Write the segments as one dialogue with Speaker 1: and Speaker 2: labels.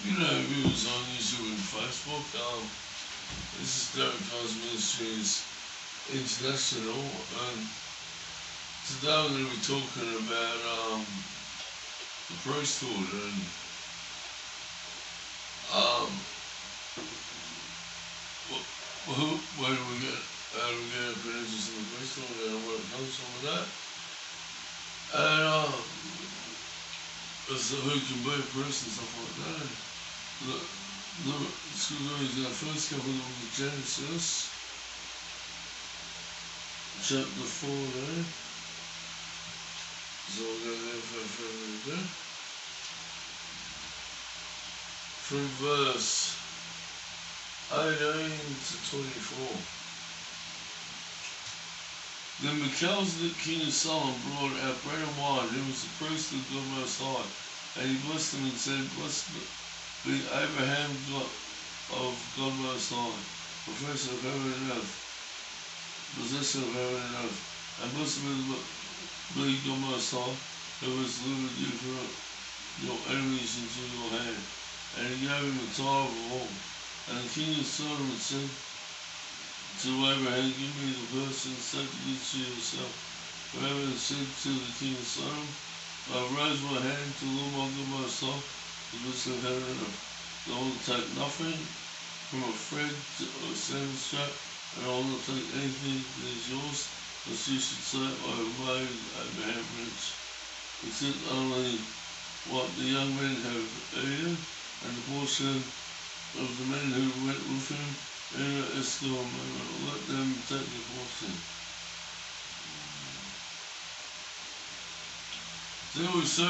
Speaker 1: Viewers on YouTube and Facebook. This is Derek Cause Ministries International, and today I'm going to be talking about the priesthood and where do we get how do we get our credentials in the priesthood and where it comes from with that, and as to who can be a priest and stuff like that. Let's go to our first couple of Genesis, chapter 4 there. So we'll go there for there. From verse 18 to 24. Then Mechilzadek, king of Salem, brought out bread and wine. He was the priest of God Most High. And he blessed them and said, Blessed be Abraham, God of God Most High, possessor of heaven and earth, possessor of heaven and earth. And blessed be God Most High, who has delivered you from your enemies into your hand. And he gave him a tithe of all. And the king of Sodom said to Abraham, Give me the person sacred to yourself. For Abraham said to the king of Sodom, I raise my hand to the Lord my God Most High, the blessed of heaven and earth. I will take nothing from a thread or a sandal strap, and I will not take anything that is yours, lest you should say, I have made Abraham rich, except only what the young men have eaten, and the portion of the men who went with him in the Escom, and let them take the portion. Then we say,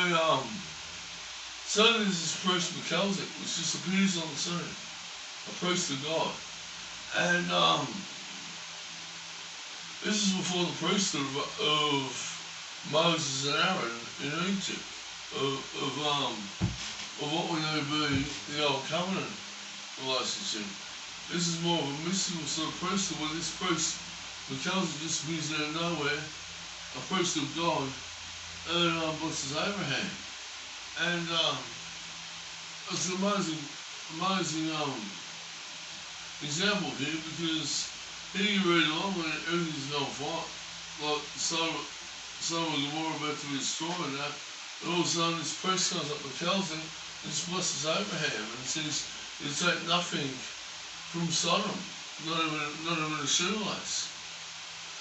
Speaker 1: so there's this priest Mechilzadek, which just appears on the scene, a priest of God. And this is before the priesthood of Moses and Aaron in Egypt, of what we know to be the Old Covenant relationship. This is more of a mystical sort of priesthood, where this priest Mechilzadek just appears out of nowhere, a priest of God, and blesses Abraham. And it's an amazing example here, because here you read along when everything's going fine, like Sodom and Gomorrah about to be destroyed, and that, and all of a sudden this priest comes up, Mechilzadek, and just blesses Abraham, and says he'll take nothing from Sodom, not even a shoelace.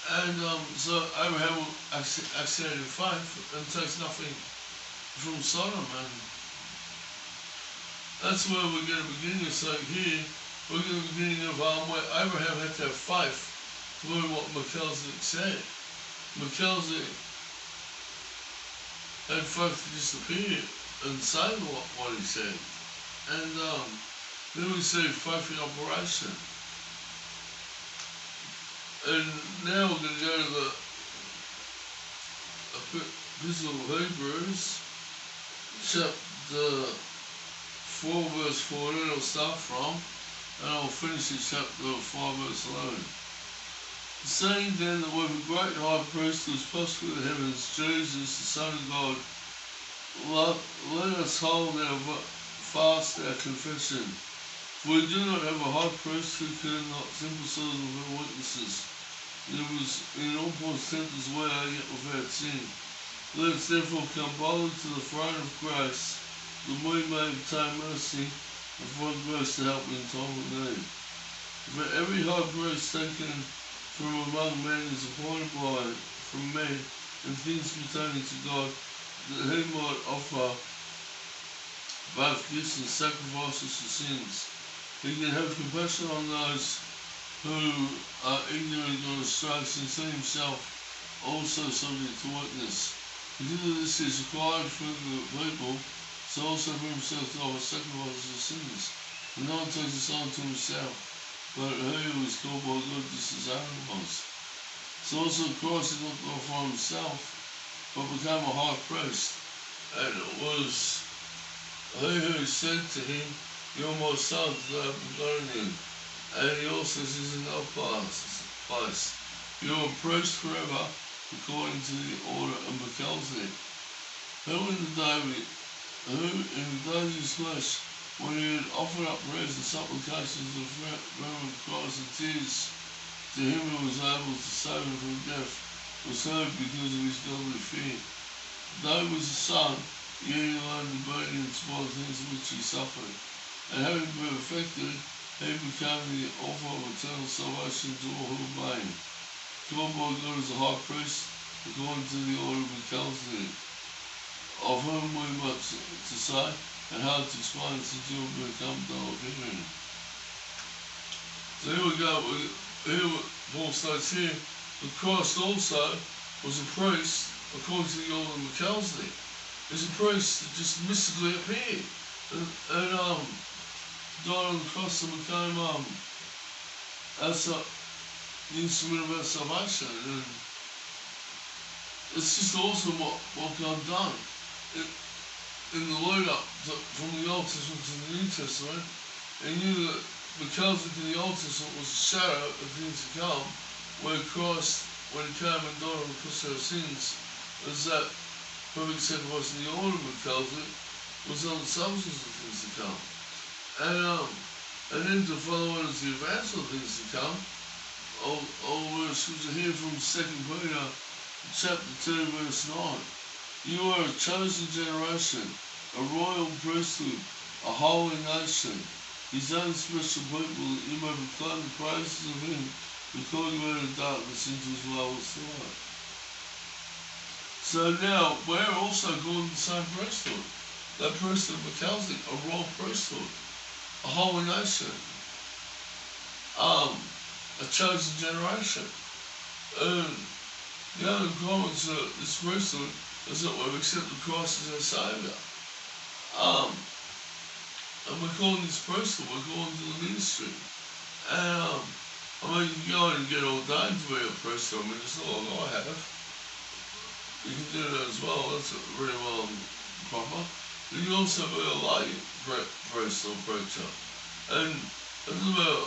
Speaker 1: And so Abraham will accept in faith and takes nothing from Sodom, and that's where we get a beginning. It's like here, we get a beginning of where Abraham had to have faith to believe what Mechilzadek said. Mechilzadek had faith to just appear and say what he said. And then we see faith in operation. And now we're going to go to the Epistle of Hebrews, chapter 4, verse 14, I'll start from, and I'll finish in chapter 5, verse 11. Saying then that we have a great high priest who is passed through the heavens, Jesus, the Son of God, let us hold fast our confession. For we do not have a high priest who cannot sympathize with our weaknesses. It was in all points tempted as we are, yet without sin. Let us therefore come boldly to the throne of grace, that we may obtain mercy and find grace to help in time of need. For every high priest taken from among men is appointed from men in things pertaining to God, that he might offer both gifts and sacrifices for sins. He can have compassion on those who are ignorant or astray, since he himself also subject to weakness. Because of this is required for the people, so also for himself to offer sacrifices for sins. And no one takes his own to himself, but he who is called by God just as Aaron was. So also Christ did not offer himself, but became a high priest. And it was he who said to him, You're my son, today I've begotten you. And he also says in another place, You're a priest forever, according to the order of Mechilzadek. Who in the days of his flesh when he had offered up prayers and supplications of fervent cries and tears to him who was able to save him from death, was heard because of his godly fear. Though he was a son, yet he learned the obedience by the things which he suffered. And having been perfected, he became the author of eternal salvation to all who obey him. Called by God as a high priest, according to the order of Mechilzadek, of whom we much to say, and hard to explain since you have become dull of hearing. So here we go. Here Paul states here that Christ also was a priest according to the order of Mechilzadek. He's a priest that just mystically appeared and died on the cross and became the instrument of our salvation. And it's just awesome what God done in the lead up from the Old Testament to the New Testament. And knew that Mechilzadek in the Old Testament was a shadow of things to come, where Christ, when he came and died on the cross for our sins, was that perfect sacrifice in the order of Mechilzadek, was on the substance of things to come. And then to follow on as the advance of things to come, I'll scripture here from 2 Peter chapter 2 verse 9. You are a chosen generation, a royal priesthood, a holy nation, his own special people, that you may proclaim the praises of him who called you out of darkness into his marvelous light. So now, we're also called the same priesthood. That priesthood of Mechilzadek, a royal priesthood, a holy nation, a chosen generation. And the only requirements of this priesthood is that we've accepted Christ as our Saviour. And we're calling this priesthood, we're calling to the ministry. And you can go and get ordained to be a priest. I mean, it's not like I have. You can do that as well, that's really well proper. But you can also be a lay priest or preacher. And it doesn't matter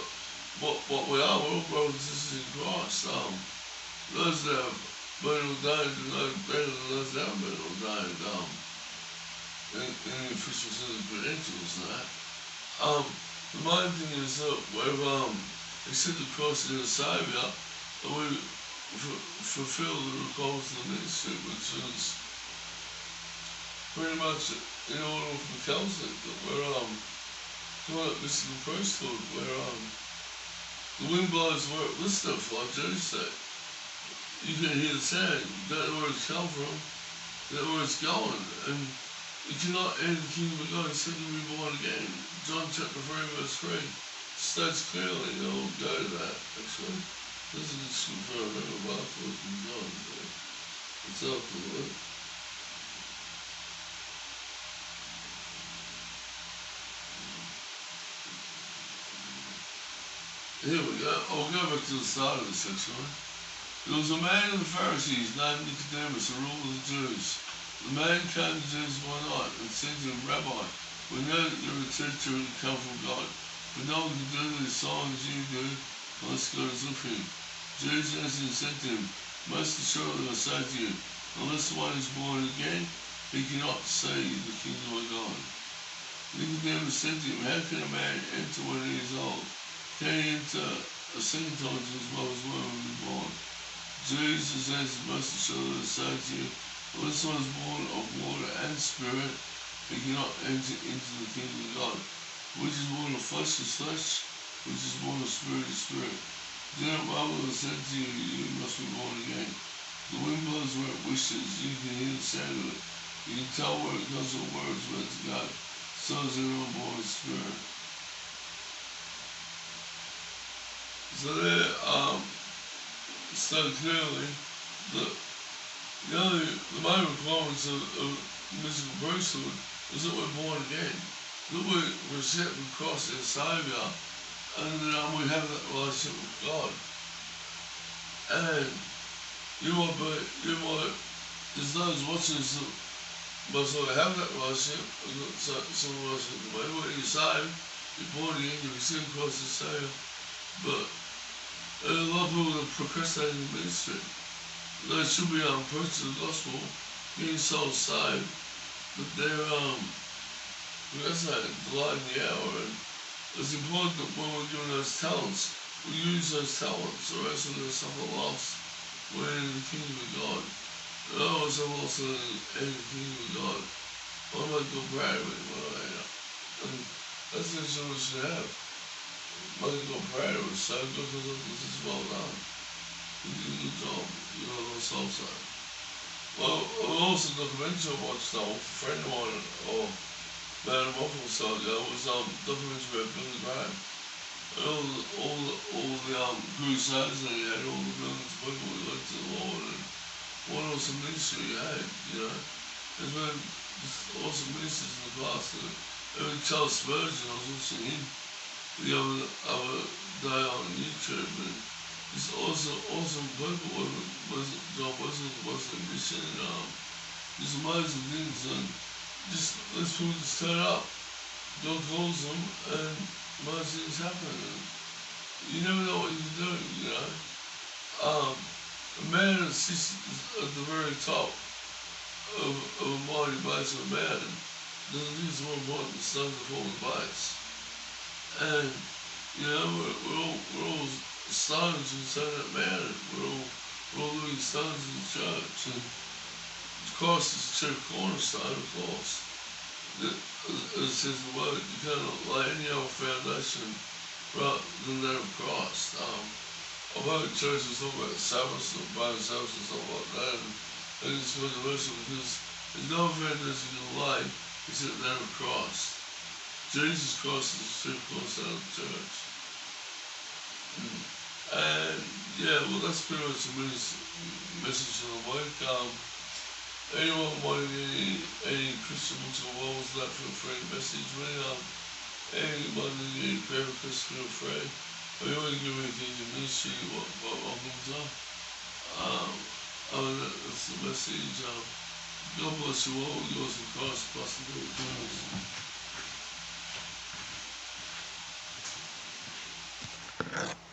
Speaker 1: what we are, we're all brothers and sisters in Christ. Those that have been ordained are no better than those that haven't been ordained in the official set of credentials and that. The main thing is that we've accepted Christ as our Saviour, and we fulfill the requirements of the ministry, which is pretty much in order of Mechilzadek, that we're called it mystical priesthood, where the wind blows where it listeth, like Jesus said. You can hear the sound, you don't know where it's come from, you don't know where it's going, and you cannot enter the kingdom of God except you be born again. John chapter 3 verse 3 states clearly, I'll go to that actually. This is a scripture I remember afterwards from John, but it's after that. Here we go. I'll go back to the start of this actually. There was a man of the Pharisees named Nicodemus, a ruler of the Jews. The man came to Jesus one night and said to him, Rabbi, we know that you're a teacher and come from God, but no one can do these signs you do unless God is with him. Jesus answered and said to him, most assuredly I say to you, unless one is born again, he cannot see the kingdom of God. Nicodemus said to him, how can a man enter when he is old? Can he enter a second time to his mother's womb and be born? Jesus answered, most assuredly I say to you, unless one is born of water and spirit, he cannot enter into the kingdom of God. Which is born of flesh is flesh, which is born of spirit is spirit. Do not marvel I said to you, you must be born again. The wind blows where it wishes, you can hear the sound of it. You can tell where it comes from, where it's meant to go. So is everyone born of spirit. So there, so clearly that the main requirements of mystical priesthood is that we're born again, that we accept Christ as Saviour, and that we have that relationship with God. And there's those watching us that most likely have that relationship, some relationship with me. When you're saved, you're born again, you accept Christ as Saviour, but a lot of people are procrastinating the ministry. They should be preaching the gospel, getting souls saved, but they're That's like delight in the hour. And it's important that when we're given those talents, we use those talents, or else we're going to suffer loss when in the kingdom of God. And I always have lost in the kingdom of God. I might go proud of it when I am. And that's the issue we should have. I might go proud of it, so because this is well done. You did a good job, you know, the soul side. Well, also documentary I watched now, a friend of mine, or man of awful side, was documentary about Billy Graham. And all the crusades that he had, all the millions of people who went to the Lord, and what awesome ministry he had, you know. There's been awesome ministers in the past. Even Charles Spurgeon, I was watching him the other day on YouTube, and just awesome people. John Wesley was a mission, and just amazing things, and just these people just turn up. God calls them, and most things happen. And you never know what you can do, you know. A man that sits at the very top of a mighty base of a mountain doesn't think it's more important than stones that fall in the base. And, you know, we're all stones inside that mountain. We're all living stones in the church. And Christ is the chief cornerstone, of course. As it says in the word, you cannot lay any other foundation rather than that of Christ. I've heard churches talk about Sabbath, or Bible Sabbath, and stuff like that, and it's controversial because there's no foundation you can lay except that of Christ. Jesus Christ is the chief cornerstone of the church. And yeah, well, that's pretty much the message of the week. Anyone wanting any Christian books or Bibles, that feel free to message me. Anyone that need prayer requests, feel free. If you want to give anything to ministry, what comes up. That's the message. God bless you all. Yours in Christ, Pastor Bill Jones.